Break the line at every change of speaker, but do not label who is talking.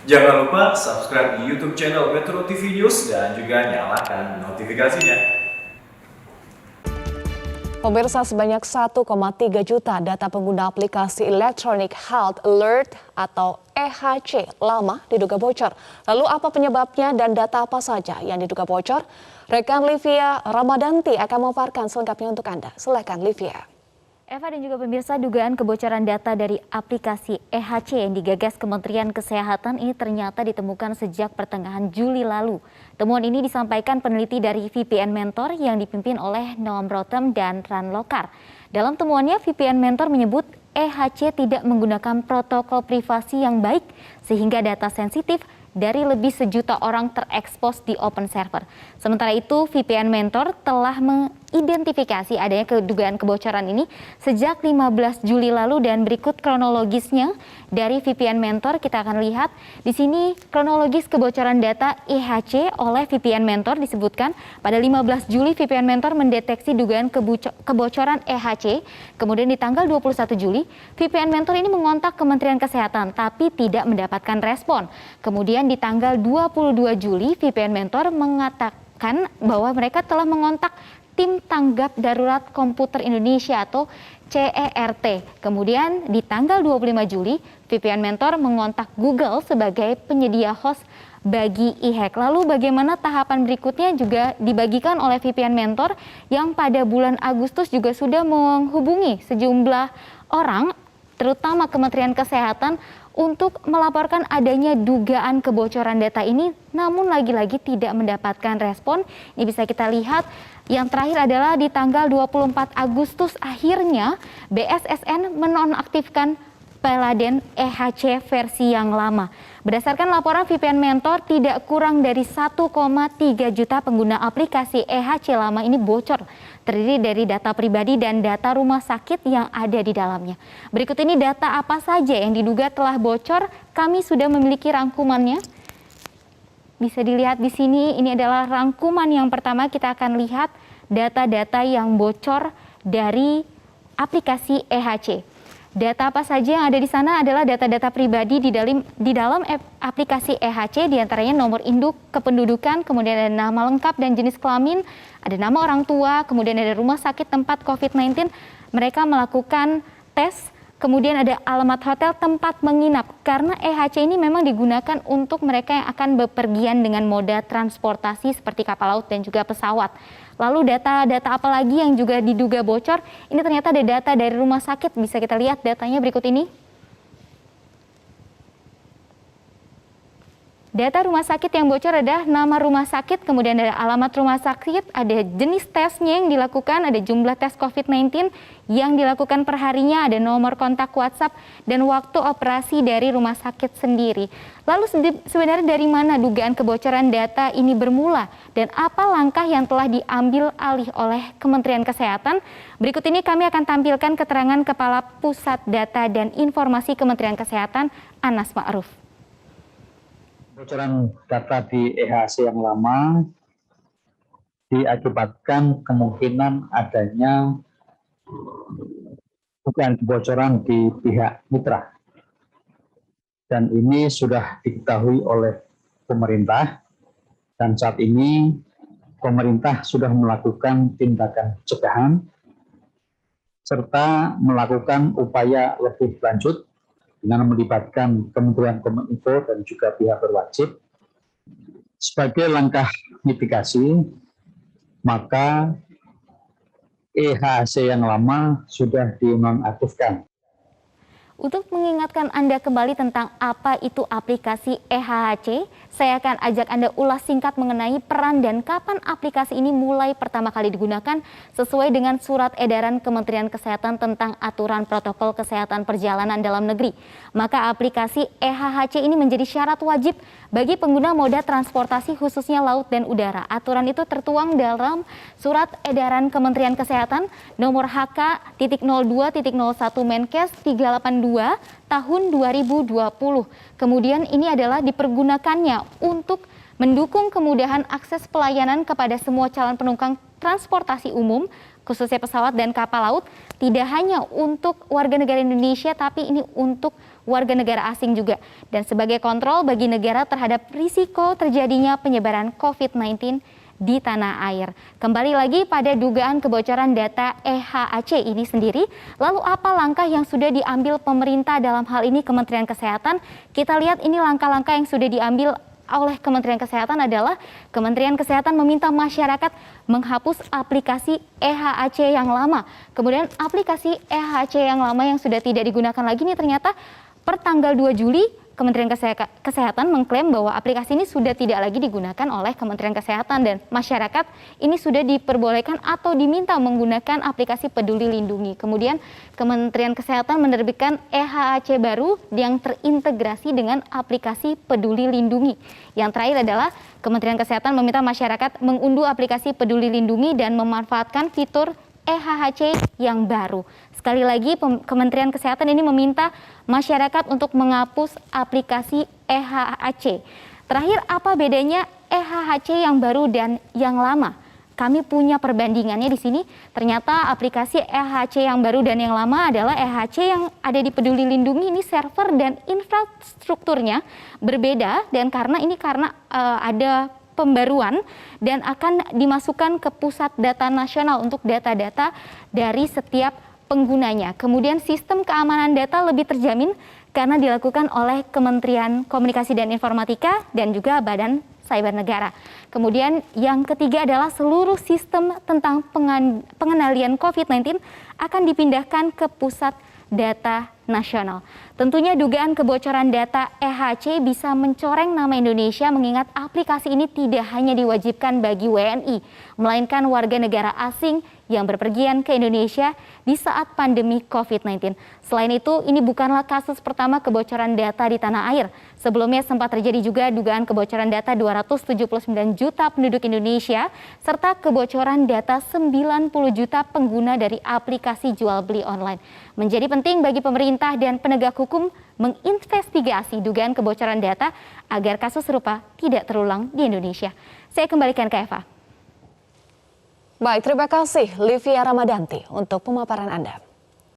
Jangan lupa subscribe di YouTube channel Metro TV News dan juga nyalakan notifikasinya.
Pemirsa, sebanyak 1,3 juta data pengguna aplikasi Electronic Health Alert atau EHC lama diduga bocor. Lalu apa penyebabnya dan data apa saja yang diduga bocor? Rekan Livia Ramadanti akan memaparkan selengkapnya untuk Anda. Silakan Livia.
Eva dan juga pemirsa, dugaan kebocoran data dari aplikasi EHC yang digagas Kementerian Kesehatan ini ternyata ditemukan sejak pertengahan Juli lalu. Temuan ini disampaikan peneliti dari VPN Mentor yang dipimpin oleh Noam Rotem dan Ran Lokar. Dalam temuannya, VPN Mentor menyebut EHC tidak menggunakan protokol privasi yang baik sehingga data sensitif dari lebih sejuta orang terekspos di open server. Sementara itu, VPN Mentor telah mengidentifikasi adanya dugaan kebocoran ini sejak 15 Juli lalu dan berikut kronologisnya dari VPN Mentor. Kita akan lihat di sini kronologis kebocoran data EHC oleh VPN Mentor disebutkan pada 15 Juli VPN Mentor mendeteksi dugaan kebocoran EHC. Kemudian di tanggal 21 Juli VPN Mentor ini mengontak Kementerian Kesehatan tapi tidak mendapatkan respon. Kemudian di tanggal 22 Juli VPN Mentor mengatakan bahwa mereka telah mengontak Tim Tanggap Darurat Komputer Indonesia atau CERT. Kemudian di tanggal 25 Juli VPN Mentor mengontak Google sebagai penyedia host bagi e-hack. Lalu bagaimana tahapan berikutnya juga dibagikan oleh VPN Mentor yang pada bulan Agustus juga sudah menghubungi sejumlah orang terutama Kementerian Kesehatan untuk melaporkan adanya dugaan kebocoran data ini, namun lagi-lagi tidak mendapatkan respon. Ini bisa kita lihat. Yang terakhir adalah di tanggal 24 Agustus akhirnya BSSN menonaktifkan Peladen EHC versi yang lama. Berdasarkan laporan VPN Mentor, tidak kurang dari 1,3 juta pengguna aplikasi EHC lama ini bocor. Terdiri dari data pribadi dan data rumah sakit yang ada di dalamnya. Berikut ini data apa saja yang diduga telah bocor. Kami sudah memiliki rangkumannya. Bisa dilihat di sini, ini adalah rangkuman yang pertama. Kita akan lihat data-data yang bocor dari aplikasi EHC. Data apa saja yang ada di sana adalah data-data pribadi di dalam aplikasi EHC, diantaranya nomor induk kependudukan, kemudian ada nama lengkap dan jenis kelamin, ada nama orang tua, kemudian ada rumah sakit tempat COVID-19, mereka melakukan tes, kemudian ada alamat hotel tempat menginap. Karena EHC ini memang digunakan untuk mereka yang akan bepergian dengan moda transportasi seperti kapal laut dan juga pesawat. Lalu data-data apa lagi yang juga diduga bocor? Ini ternyata ada data dari rumah sakit. Bisa kita lihat datanya berikut ini. Data rumah sakit yang bocor adalah nama rumah sakit, kemudian ada alamat rumah sakit, ada jenis tesnya yang dilakukan, ada jumlah tes COVID-19 yang dilakukan perharinya, ada nomor kontak WhatsApp, dan waktu operasi dari rumah sakit sendiri. Lalu sebenarnya dari mana dugaan kebocoran data ini bermula dan apa langkah yang telah diambil alih oleh Kementerian Kesehatan? Berikut ini kami akan tampilkan keterangan Kepala Pusat Data dan Informasi Kementerian Kesehatan, Anas Ma'ruf.
Bocoran data di EHC yang lama diakibatkan kemungkinan adanya dugaan kebocoran di pihak mitra. Dan ini sudah diketahui oleh pemerintah dan saat ini pemerintah sudah melakukan tindakan pencegahan serta melakukan upaya lebih lanjut dengan melibatkan Kementerian Kominfo dan juga pihak berwajib. Sebagai langkah mitigasi, maka EHC yang lama sudah dinonaktifkan.
Untuk mengingatkan Anda kembali tentang apa itu aplikasi EHC, saya akan ajak Anda ulas singkat mengenai peran dan kapan aplikasi ini mulai pertama kali digunakan sesuai dengan surat edaran Kementerian Kesehatan tentang aturan protokol kesehatan perjalanan dalam negeri. Maka aplikasi EHC ini menjadi syarat wajib bagi pengguna moda transportasi khususnya laut dan udara. Aturan itu tertuang dalam surat edaran Kementerian Kesehatan nomor HK.02.01 Menkes 382 tahun 2020. Kemudian ini adalah dipergunakannya untuk mendukung kemudahan akses pelayanan kepada semua calon penumpang transportasi umum, khususnya pesawat dan kapal laut, tidak hanya untuk warga negara Indonesia, tapi ini untuk warga negara asing juga, dan sebagai kontrol bagi negara terhadap risiko terjadinya penyebaran COVID-19 di tanah air. Kembali lagi pada dugaan kebocoran data EHAC ini sendiri, lalu apa langkah yang sudah diambil pemerintah dalam hal ini Kementerian Kesehatan? Kita lihat ini langkah-langkah yang sudah diambil oleh Kementerian Kesehatan adalah Kementerian Kesehatan meminta masyarakat menghapus aplikasi EHAC yang lama. Kemudian aplikasi EHAC yang lama yang sudah tidak digunakan lagi ini ternyata per tanggal 2 Juli Kementerian Kesehatan mengklaim bahwa aplikasi ini sudah tidak lagi digunakan oleh Kementerian Kesehatan dan masyarakat ini sudah diperbolehkan atau diminta menggunakan aplikasi Peduli Lindungi. Kemudian Kementerian Kesehatan menerbitkan EHAC baru yang terintegrasi dengan aplikasi Peduli Lindungi. Yang terakhir adalah Kementerian Kesehatan meminta masyarakat mengunduh aplikasi Peduli Lindungi dan memanfaatkan fitur EHAC yang baru. Sekali lagi Kementerian Kesehatan ini meminta masyarakat untuk menghapus aplikasi EHAC. Terakhir, apa bedanya EHAC yang baru dan yang lama? Kami punya perbandingannya di sini. Ternyata aplikasi EHAC yang baru dan yang lama adalah EHAC yang ada di Peduli Lindungi ini server dan infrastrukturnya berbeda, dan karena ada pembaruan dan akan dimasukkan ke pusat data nasional untuk data-data dari setiap penggunanya. Kemudian sistem keamanan data lebih terjamin karena dilakukan oleh Kementerian Komunikasi dan Informatika dan juga Badan Cyber Negara. Kemudian yang ketiga adalah seluruh sistem tentang pengendalian COVID-19 akan dipindahkan ke pusat data nasional. Tentunya dugaan kebocoran data EHAC bisa mencoreng nama Indonesia mengingat aplikasi ini tidak hanya diwajibkan bagi WNI, melainkan warga negara asing yang berpergian ke Indonesia di saat pandemi COVID-19. Selain itu, ini bukanlah kasus pertama kebocoran data di tanah air. Sebelumnya sempat terjadi juga dugaan kebocoran data 279 juta penduduk Indonesia, serta kebocoran data 90 juta pengguna dari aplikasi jual beli online. Menjadi penting bagi pemerintah dan penegak hukum menginvestigasi dugaan kebocoran data agar kasus serupa tidak terulang di Indonesia. Saya kembalikan ke Eva.
Baik, terima kasih Livia Ramadanti untuk pemaparan Anda.